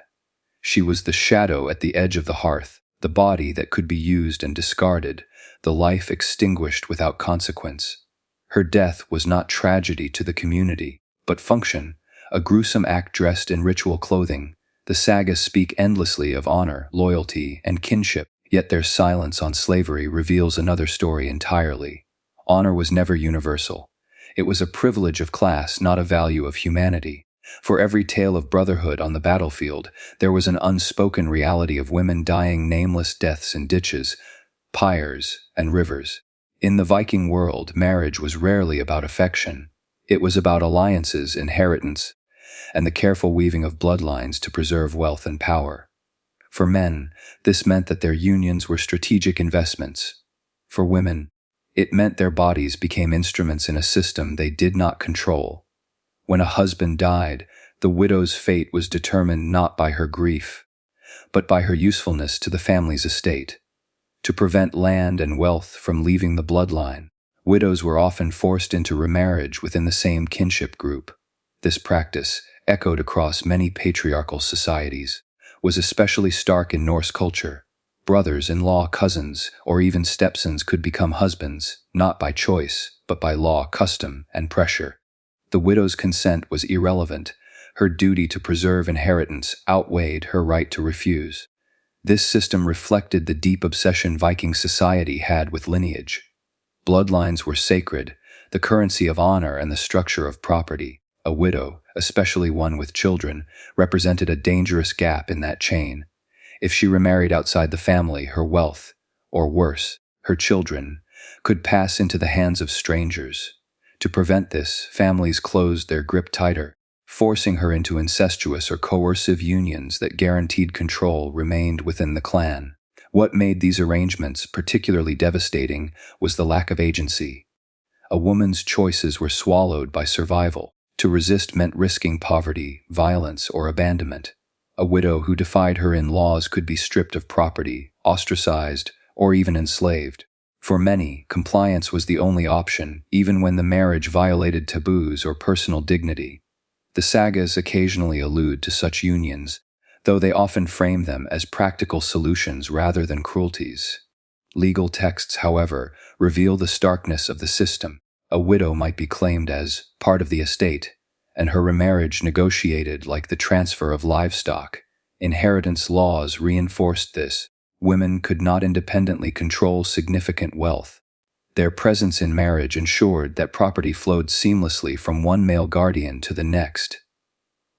She was the shadow at the edge of the hearth, the body that could be used and discarded, the life extinguished without consequence. Her death was not tragedy to the community, but function, a gruesome act dressed in ritual clothing. The sagas speak endlessly of honor, loyalty, and kinship, yet their silence on slavery reveals another story entirely. Honor was never universal. It was a privilege of class, not a value of humanity. For every tale of brotherhood on the battlefield, there was an unspoken reality of women dying nameless deaths in ditches, pyres, and rivers. In the Viking world, marriage was rarely about affection. It was about alliances, inheritance, and the careful weaving of bloodlines to preserve wealth and power. For men, this meant that their unions were strategic investments. For women, it meant their bodies became instruments in a system they did not control. When a husband died, the widow's fate was determined not by her grief, but by her usefulness to the family's estate. To prevent land and wealth from leaving the bloodline, widows were often forced into remarriage within the same kinship group. This practice, echoed across many patriarchal societies, was especially stark in Norse culture. Brothers-in-law, cousins, or even stepsons could become husbands, not by choice, but by law, custom, and pressure. The widow's consent was irrelevant. Her duty to preserve inheritance outweighed her right to refuse. This system reflected the deep obsession Viking society had with lineage. Bloodlines were sacred, the currency of honor and the structure of property. A widow, especially one with children, represented a dangerous gap in that chain. If she remarried outside the family, her wealth, or worse, her children, could pass into the hands of strangers. To prevent this, families closed their grip tighter. Forcing her into incestuous or coercive unions that guaranteed control remained within the clan. What made these arrangements particularly devastating was the lack of agency. A woman's choices were swallowed by survival. To resist meant risking poverty, violence, or abandonment. A widow who defied her in-laws could be stripped of property, ostracized, or even enslaved. For many, compliance was the only option, even when the marriage violated taboos or personal dignity. The sagas occasionally allude to such unions, though they often frame them as practical solutions rather than cruelties. Legal texts, however, reveal the starkness of the system. A widow might be claimed as part of the estate, and her remarriage negotiated like the transfer of livestock. Inheritance laws reinforced this. Women could not independently control significant wealth. Their presence in marriage ensured that property flowed seamlessly from one male guardian to the next.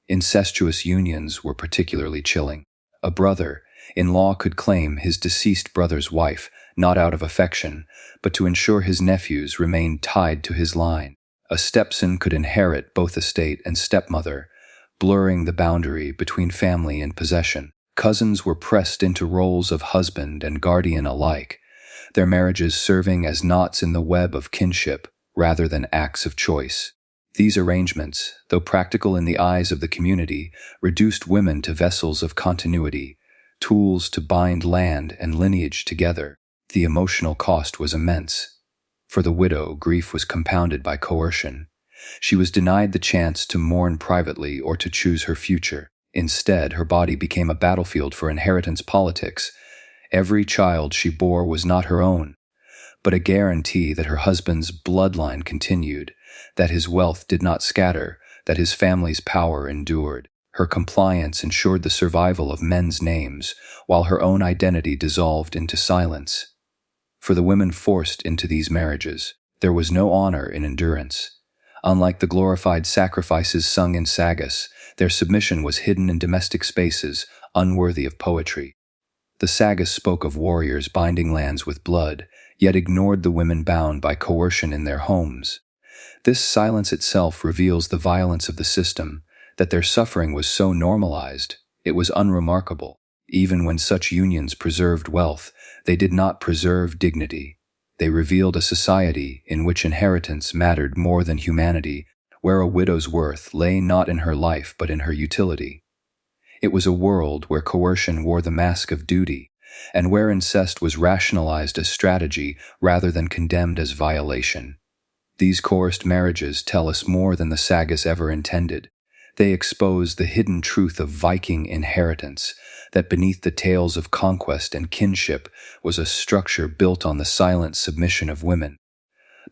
Incestuous unions were particularly chilling. A brother-in-law could claim his deceased brother's wife, not out of affection, but to ensure his nephews remained tied to his line. A stepson could inherit both estate and stepmother, blurring the boundary between family and possession. Cousins were pressed into roles of husband and guardian alike, their marriages serving as knots in the web of kinship rather than acts of choice. These arrangements, though practical in the eyes of the community, reduced women to vessels of continuity, tools to bind land and lineage together. The emotional cost was immense. For the widow, grief was compounded by coercion. She was denied the chance to mourn privately or to choose her future. Instead, her body became a battlefield for inheritance politics. Every child she bore was not her own, but a guarantee that her husband's bloodline continued, that his wealth did not scatter, that his family's power endured. Her compliance ensured the survival of men's names, while her own identity dissolved into silence. For the women forced into these marriages, there was no honor in endurance. Unlike the glorified sacrifices sung in sagas, their submission was hidden in domestic spaces, unworthy of poetry. The sagas spoke of warriors binding lands with blood, yet ignored the women bound by coercion in their homes. This silence itself reveals the violence of the system, that their suffering was so normalized, it was unremarkable. Even when such unions preserved wealth, they did not preserve dignity. They revealed a society in which inheritance mattered more than humanity, where a widow's worth lay not in her life but in her utility. It was a world where coercion wore the mask of duty, and where incest was rationalized as strategy rather than condemned as violation. These coerced marriages tell us more than the sagas ever intended. They expose the hidden truth of Viking inheritance, that beneath the tales of conquest and kinship was a structure built on the silent submission of women.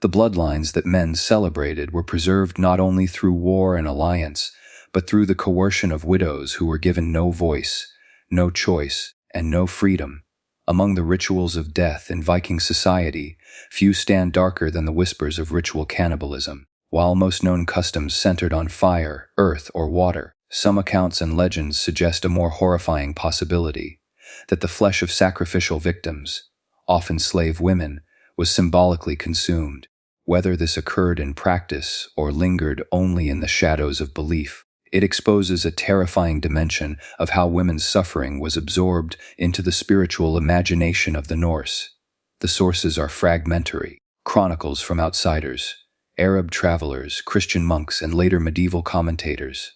The bloodlines that men celebrated were preserved not only through war and alliance, but through the coercion of widows who were given no voice, no choice, and no freedom. Among the rituals of death in Viking society, few stand darker than the whispers of ritual cannibalism. While most known customs centered on fire, earth, or water, some accounts and legends suggest a more horrifying possibility, that the flesh of sacrificial victims, often slave women, was symbolically consumed. Whether this occurred in practice or lingered only in the shadows of belief, it exposes a terrifying dimension of how women's suffering was absorbed into the spiritual imagination of the Norse. The sources are fragmentary: chronicles from outsiders, Arab travelers, Christian monks, and later medieval commentators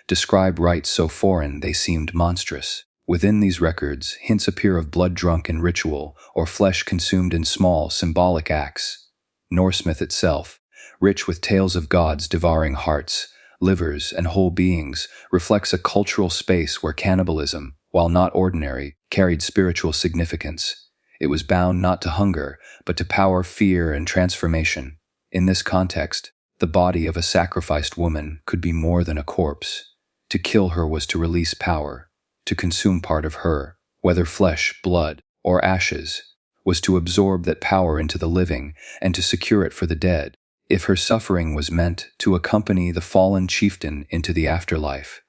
describe rites so foreign they seemed monstrous. Within these records, hints appear of blood-drunken ritual or flesh consumed in small, symbolic acts. Norse myth itself, rich with tales of gods devouring hearts, livers, and whole beings, reflects a cultural space where cannibalism, while not ordinary, carried spiritual significance. It was bound not to hunger, but to power, fear, and transformation. In this context, the body of a sacrificed woman could be more than a corpse. To kill her was to release power. To consume part of her, whether flesh, blood, or ashes, was to absorb that power into the living and to secure it for the dead. If her suffering was meant to accompany the fallen chieftain into the afterlife,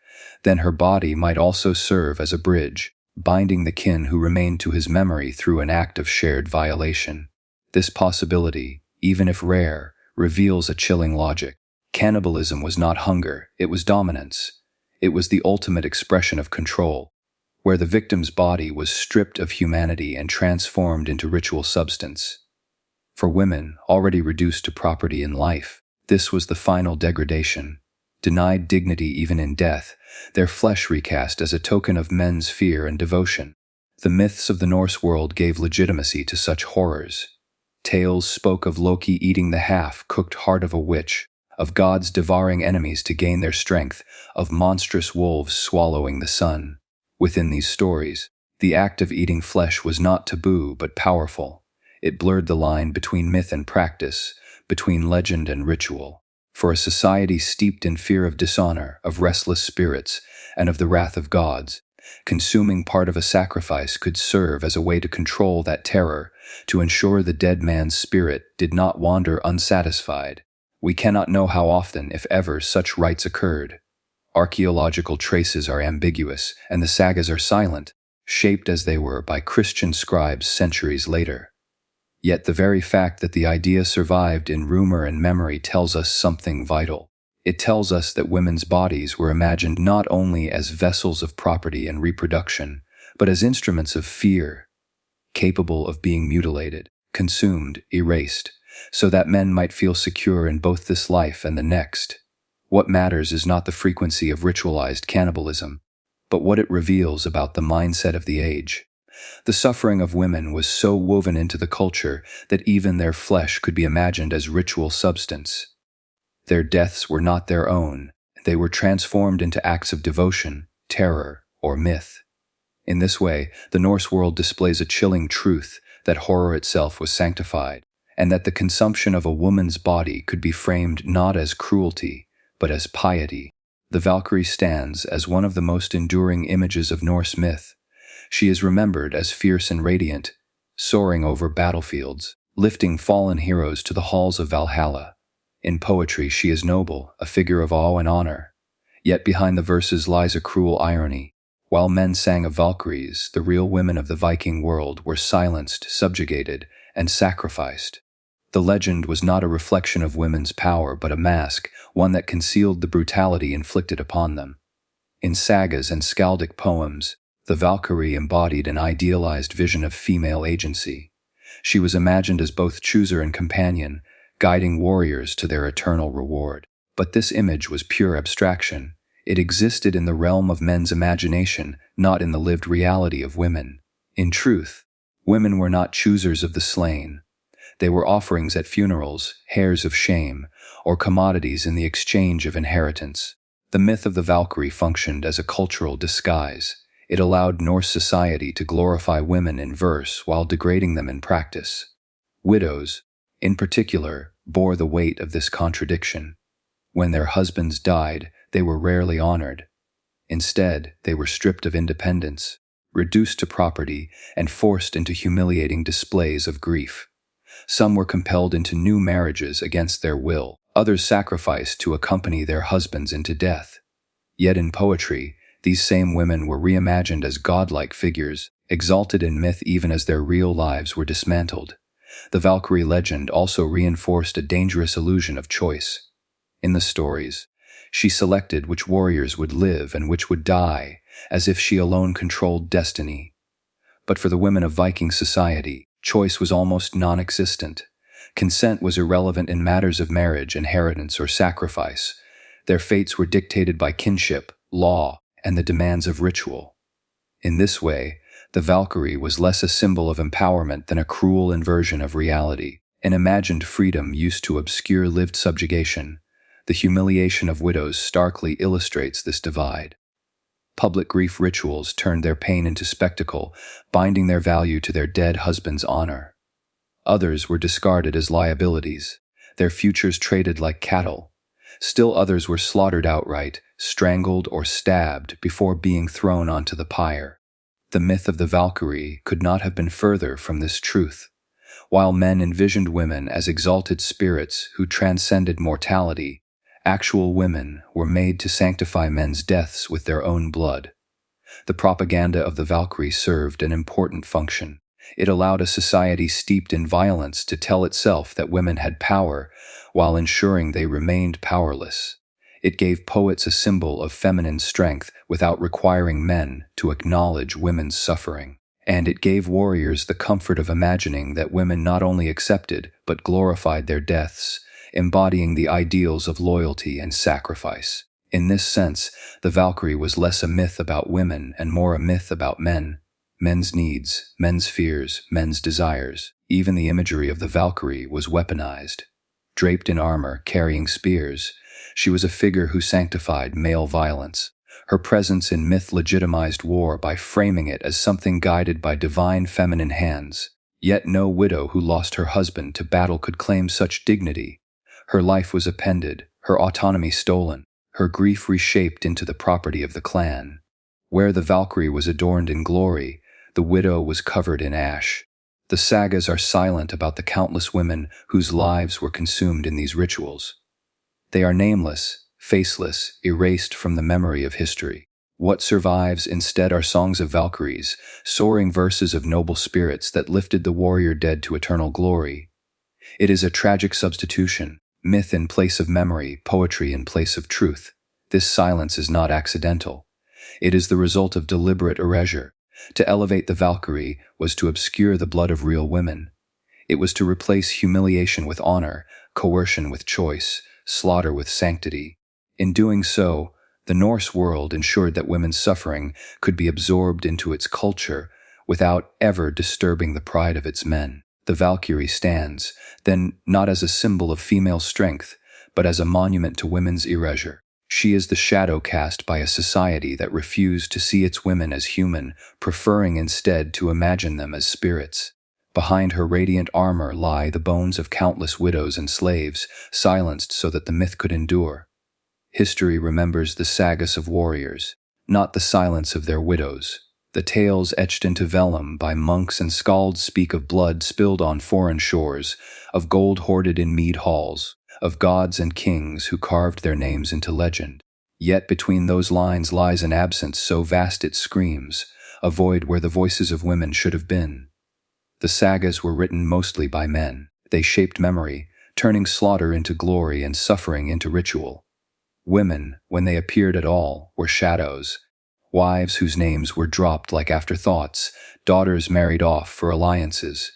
then her body might also serve as a bridge, binding the kin who remained to his memory through an act of shared violation. This possibility, even if rare, reveals a chilling logic. Cannibalism was not hunger, it was dominance. It was the ultimate expression of control, where the victim's body was stripped of humanity and transformed into ritual substance. For women, already reduced to property in life, this was the final degradation. Denied dignity even in death, their flesh recast as a token of men's fear and devotion. The myths of the Norse world gave legitimacy to such horrors. Tales spoke of Loki eating the half-cooked heart of a witch, of gods devouring enemies to gain their strength, of monstrous wolves swallowing the sun. Within these stories, the act of eating flesh was not taboo but powerful. It blurred the line between myth and practice, between legend and ritual. For a society steeped in fear of dishonor, of restless spirits, and of the wrath of gods, consuming part of a sacrifice could serve as a way to control that terror, to ensure the dead man's spirit did not wander unsatisfied. We cannot know how often, if ever, such rites occurred. Archaeological traces are ambiguous, and the sagas are silent, shaped as they were by Christian scribes centuries later. Yet the very fact that the idea survived in rumor and memory tells us something vital. It tells us that women's bodies were imagined not only as vessels of property and reproduction, but as instruments of fear, capable of being mutilated, consumed, erased, so that men might feel secure in both this life and the next. What matters is not the frequency of ritualized cannibalism, but what it reveals about the mindset of the age. The suffering of women was so woven into the culture that even their flesh could be imagined as ritual substance. Their deaths were not their own. They were transformed into acts of devotion, terror, or myth. In this way, the Norse world displays a chilling truth that horror itself was sanctified, and that the consumption of a woman's body could be framed not as cruelty, but as piety. The Valkyrie stands as one of the most enduring images of Norse myth. She is remembered as fierce and radiant, soaring over battlefields, lifting fallen heroes to the halls of Valhalla. In poetry, she is noble, a figure of awe and honor. Yet behind the verses lies a cruel irony. While men sang of Valkyries, the real women of the Viking world were silenced, subjugated, and sacrificed. The legend was not a reflection of women's power, but a mask, one that concealed the brutality inflicted upon them. In sagas and skaldic poems, the Valkyrie embodied an idealized vision of female agency. She was imagined as both chooser and companion, guiding warriors to their eternal reward. But this image was pure abstraction. It existed in the realm of men's imagination, not in the lived reality of women. In truth, women were not choosers of the slain. They were offerings at funerals, hairs of shame, or commodities in the exchange of inheritance. The myth of the Valkyrie functioned as a cultural disguise. It allowed Norse society to glorify women in verse while degrading them in practice. Widows, in particular, bore the weight of this contradiction. When their husbands died, they were rarely honored. Instead, they were stripped of independence, reduced to property, and forced into humiliating displays of grief. Some were compelled into new marriages against their will. Others sacrificed to accompany their husbands into death. Yet in poetry, these same women were reimagined as godlike figures, exalted in myth even as their real lives were dismantled. The Valkyrie legend also reinforced a dangerous illusion of choice. In the stories, she selected which warriors would live and which would die, as if she alone controlled destiny. But for the women of Viking society, choice was almost non-existent. Consent was irrelevant in matters of marriage, inheritance, or sacrifice. Their fates were dictated by kinship, law, and the demands of ritual. In this way, the Valkyrie was less a symbol of empowerment than a cruel inversion of reality, an imagined freedom used to obscure lived subjugation. The humiliation of widows starkly illustrates this divide. Public grief rituals turned their pain into spectacle, binding their value to their dead husband's honor. Others were discarded as liabilities, their futures traded like cattle. Still others were slaughtered outright, strangled or stabbed before being thrown onto the pyre. The myth of the Valkyrie could not have been further from this truth. While men envisioned women as exalted spirits who transcended mortality, actual women were made to sanctify men's deaths with their own blood. The propaganda of the Valkyrie served an important function. It allowed a society steeped in violence to tell itself that women had power, while ensuring they remained powerless. It gave poets a symbol of feminine strength without requiring men to acknowledge women's suffering. And it gave warriors the comfort of imagining that women not only accepted but glorified their deaths, embodying the ideals of loyalty and sacrifice. In this sense, the Valkyrie was less a myth about women and more a myth about men. Men's needs, men's fears, men's desires. Even the imagery of the Valkyrie was weaponized. Draped in armor, carrying spears, she was a figure who sanctified male violence. Her presence in myth legitimized war by framing it as something guided by divine feminine hands. Yet no widow who lost her husband to battle could claim such dignity. Her life was appended, her autonomy stolen, her grief reshaped into the property of the clan. Where the Valkyrie was adorned in glory, the widow was covered in ash. The sagas are silent about the countless women whose lives were consumed in these rituals. They are nameless, faceless, erased from the memory of history. What survives instead are songs of Valkyries, soaring verses of noble spirits that lifted the warrior dead to eternal glory. It is a tragic substitution, myth in place of memory, poetry in place of truth. This silence is not accidental. It is the result of deliberate erasure. To elevate the Valkyrie was to obscure the blood of real women. It was to replace humiliation with honor, coercion with choice, slaughter with sanctity. In doing so, the Norse world ensured that women's suffering could be absorbed into its culture without ever disturbing the pride of its men. The Valkyrie stands, then, not as a symbol of female strength, but as a monument to women's erasure. She is the shadow cast by a society that refused to see its women as human, preferring instead to imagine them as spirits. Behind her radiant armor lie the bones of countless widows and slaves, silenced so that the myth could endure. History remembers the sagas of warriors, not the silence of their widows. The tales etched into vellum by monks and skalds speak of blood spilled on foreign shores, of gold hoarded in mead halls, of gods and kings who carved their names into legend. Yet between those lines lies an absence so vast it screams, a void where the voices of women should have been. The sagas were written mostly by men. They shaped memory, turning slaughter into glory and suffering into ritual. Women, when they appeared at all, were shadows. Wives whose names were dropped like afterthoughts, daughters married off for alliances.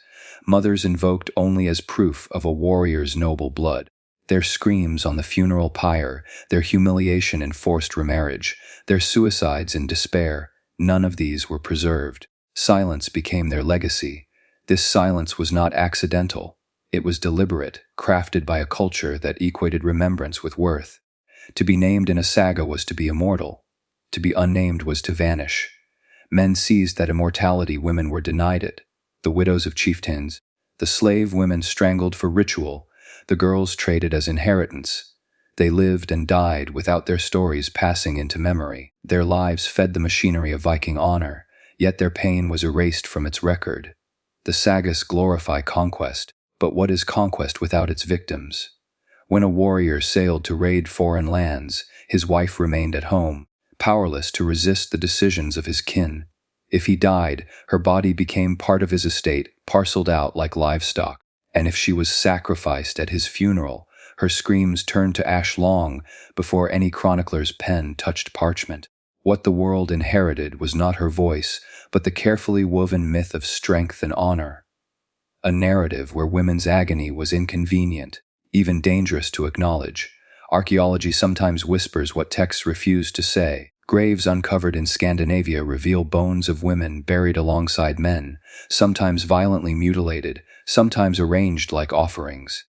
mothers invoked only as proof of a warrior's noble blood. Their screams on the funeral pyre, their humiliation in forced remarriage, their suicides in despair, none of these were preserved. Silence became their legacy. This silence was not accidental. It was deliberate, crafted by a culture that equated remembrance with worth. To be named in a saga was to be immortal. To be unnamed was to vanish. Men seized that immortality, women were denied it. The widows of chieftains, the slave women strangled for ritual, the girls traded as inheritance. They lived and died without their stories passing into memory. Their lives fed the machinery of Viking honor, yet their pain was erased from its record. The sagas glorify conquest, but what is conquest without its victims? When a warrior sailed to raid foreign lands, his wife remained at home, powerless to resist the decisions of his kin. If he died, her body became part of his estate, parceled out like livestock. And if she was sacrificed at his funeral, her screams turned to ash long before any chronicler's pen touched parchment. What the world inherited was not her voice, but the carefully woven myth of strength and honor. A narrative where women's agony was inconvenient, even dangerous to acknowledge. Archaeology sometimes whispers what texts refuse to say. Graves uncovered in Scandinavia reveal bones of women buried alongside men, sometimes violently mutilated, sometimes arranged like offerings.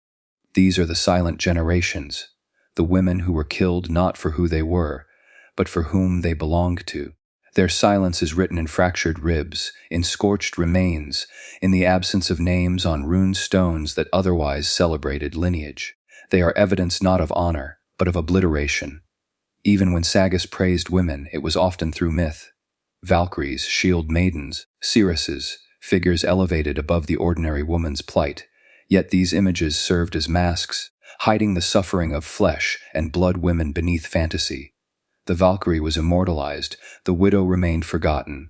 These are the silent generations, the women who were killed not for who they were, but for whom they belonged to. Their silence is written in fractured ribs, in scorched remains, in the absence of names on runed stones that otherwise celebrated lineage. They are evidence not of honor, but of obliteration. Even when sagas praised women, it was often through myth. Valkyries, shield maidens, seeresses, figures elevated above the ordinary woman's plight. Yet these images served as masks, hiding the suffering of flesh and blood women beneath fantasy. The Valkyrie was immortalized, the widow remained forgotten.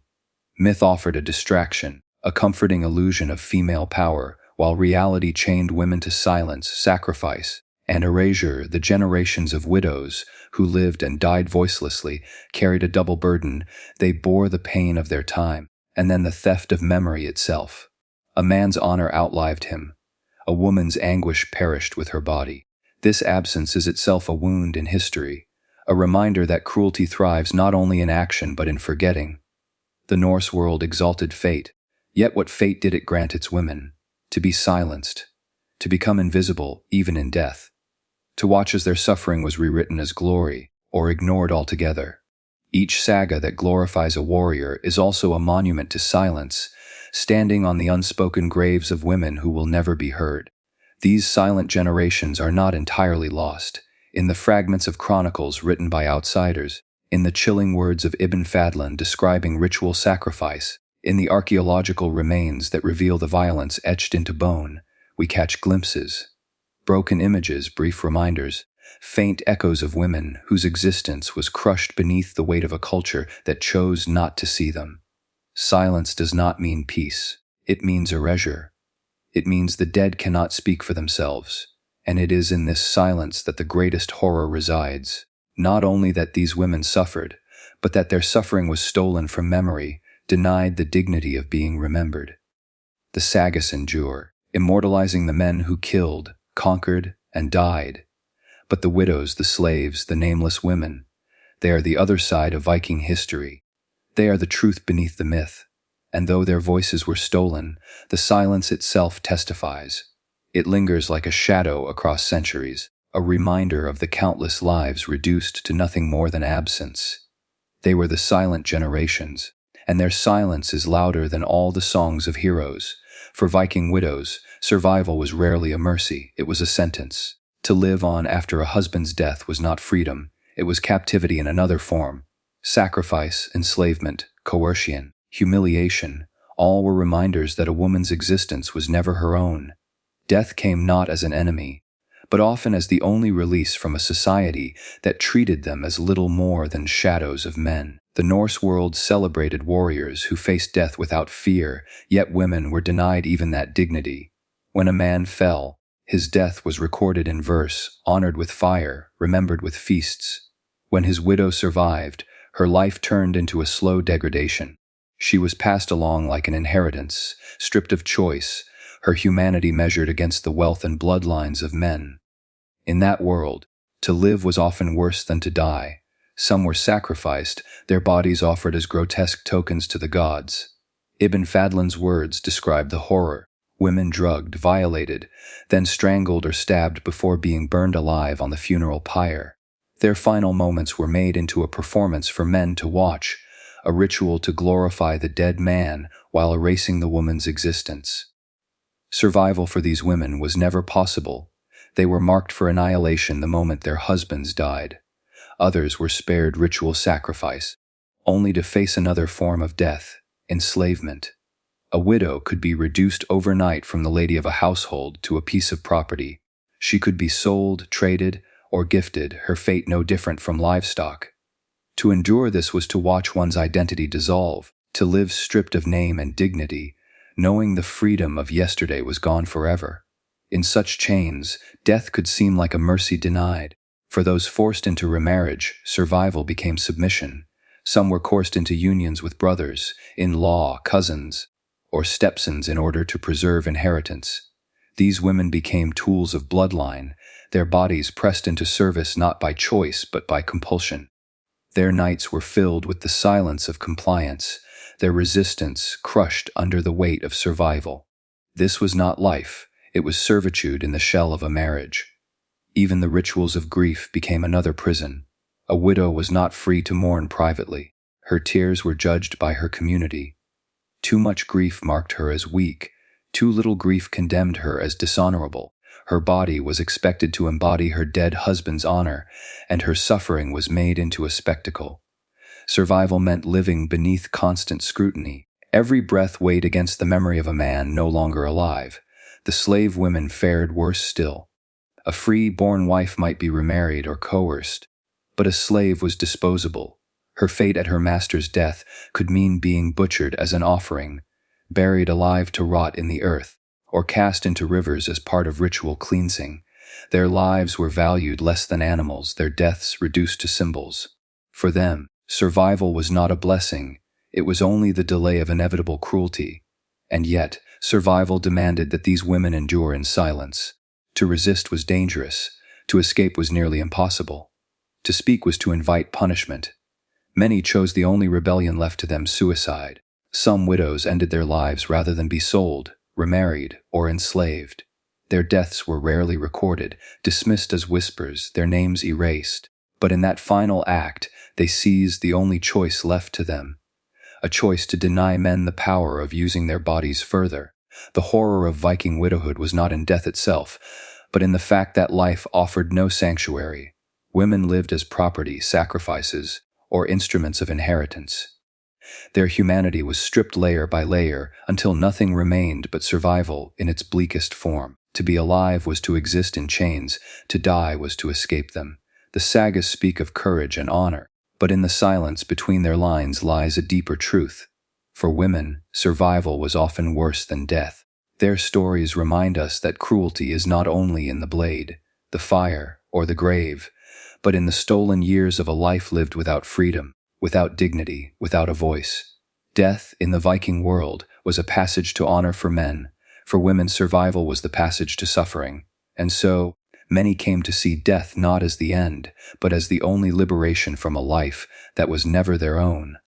Myth offered a distraction, a comforting illusion of female power, while reality chained women to silence, sacrifice, and erasure. The generations of widows, who lived and died voicelessly, carried a double burden. They bore the pain of their time, and then the theft of memory itself. A man's honor outlived him. A woman's anguish perished with her body. This absence is itself a wound in history, a reminder that cruelty thrives not only in action but in forgetting. The Norse world exalted fate, yet what fate did it grant its women? To be silenced, to become invisible even in death, to watch as their suffering was rewritten as glory, or ignored altogether. Each saga that glorifies a warrior is also a monument to silence, standing on the unspoken graves of women who will never be heard. These silent generations are not entirely lost. In the fragments of chronicles written by outsiders, in the chilling words of Ibn Fadlan describing ritual sacrifice, in the archaeological remains that reveal the violence etched into bone, we catch glimpses. Broken images, brief reminders, faint echoes of women whose existence was crushed beneath the weight of a culture that chose not to see them. Silence does not mean peace. It means erasure. It means the dead cannot speak for themselves, and it is in this silence that the greatest horror resides. Not only that these women suffered, but that their suffering was stolen from memory, denied the dignity of being remembered. The sagas endure, immortalizing the men who killed, conquered, and died. But the widows, the slaves, the nameless women, they are the other side of Viking history. They are the truth beneath the myth, and though their voices were stolen, the silence itself testifies. It lingers like a shadow across centuries, a reminder of the countless lives reduced to nothing more than absence. They were the silent generations, and their silence is louder than all the songs of heroes. For Viking widows, survival was rarely a mercy, it was a sentence. To live on after a husband's death was not freedom, it was captivity in another form. Sacrifice, enslavement, coercion, humiliation, all were reminders that a woman's existence was never her own. Death came not as an enemy, but often as the only release from a society that treated them as little more than shadows of men. The Norse world celebrated warriors who faced death without fear, yet women were denied even that dignity. When a man fell, his death was recorded in verse, honored with fire, remembered with feasts. When his widow survived, her life turned into a slow degradation. She was passed along like an inheritance, stripped of choice, her humanity measured against the wealth and bloodlines of men. In that world, to live was often worse than to die. Some were sacrificed, their bodies offered as grotesque tokens to the gods. Ibn Fadlan's words describe the horror: women drugged, violated, then strangled or stabbed before being burned alive on the funeral pyre. Their final moments were made into a performance for men to watch, a ritual to glorify the dead man while erasing the woman's existence. Survival for these women was never possible. They were marked for annihilation the moment their husbands died. Others were spared ritual sacrifice, only to face another form of death: enslavement. A widow could be reduced overnight from the lady of a household to a piece of property. She could be sold, traded, or gifted, her fate no different from livestock. To endure this was to watch one's identity dissolve, to live stripped of name and dignity, knowing the freedom of yesterday was gone forever. In such chains, death could seem like a mercy denied. For those forced into remarriage, survival became submission. Some were coerced into unions with brothers, in-law, cousins, or stepsons in order to preserve inheritance. These women became tools of bloodline, their bodies pressed into service not by choice but by compulsion. Their nights were filled with the silence of compliance, their resistance crushed under the weight of survival. This was not life, it was servitude in the shell of a marriage. Even the rituals of grief became another prison. A widow was not free to mourn privately. Her tears were judged by her community. Too much grief marked her as weak. Too little grief condemned her as dishonorable. Her body was expected to embody her dead husband's honor, and her suffering was made into a spectacle. Survival meant living beneath constant scrutiny. Every breath weighed against the memory of a man no longer alive. The slave women fared worse still. A free-born wife might be remarried or coerced, but a slave was disposable. Her fate at her master's death could mean being butchered as an offering, buried alive to rot in the earth, or cast into rivers as part of ritual cleansing. Their lives were valued less than animals, their deaths reduced to symbols. For them, survival was not a blessing, it was only the delay of inevitable cruelty. And yet, survival demanded that these women endure in silence. To resist was dangerous, to escape was nearly impossible. To speak was to invite punishment. Many chose the only rebellion left to them: suicide. Some widows ended their lives rather than be sold, remarried, or enslaved. Their deaths were rarely recorded, dismissed as whispers, their names erased. But in that final act, they seized the only choice left to them: a choice to deny men the power of using their bodies further. The horror of Viking widowhood was not in death itself, but in the fact that life offered no sanctuary. Women lived as property, sacrifices, or instruments of inheritance. Their humanity was stripped layer by layer until nothing remained but survival in its bleakest form. To be alive was to exist in chains, to die was to escape them. The sagas speak of courage and honor, but in the silence between their lines lies a deeper truth. For women, survival was often worse than death. Their stories remind us that cruelty is not only in the blade, the fire, or the grave, but in the stolen years of a life lived without freedom, without dignity, without a voice. Death, in the Viking world, was a passage to honor for men. For women, survival was the passage to suffering. And so, many came to see death not as the end, but as the only liberation from a life that was never their own.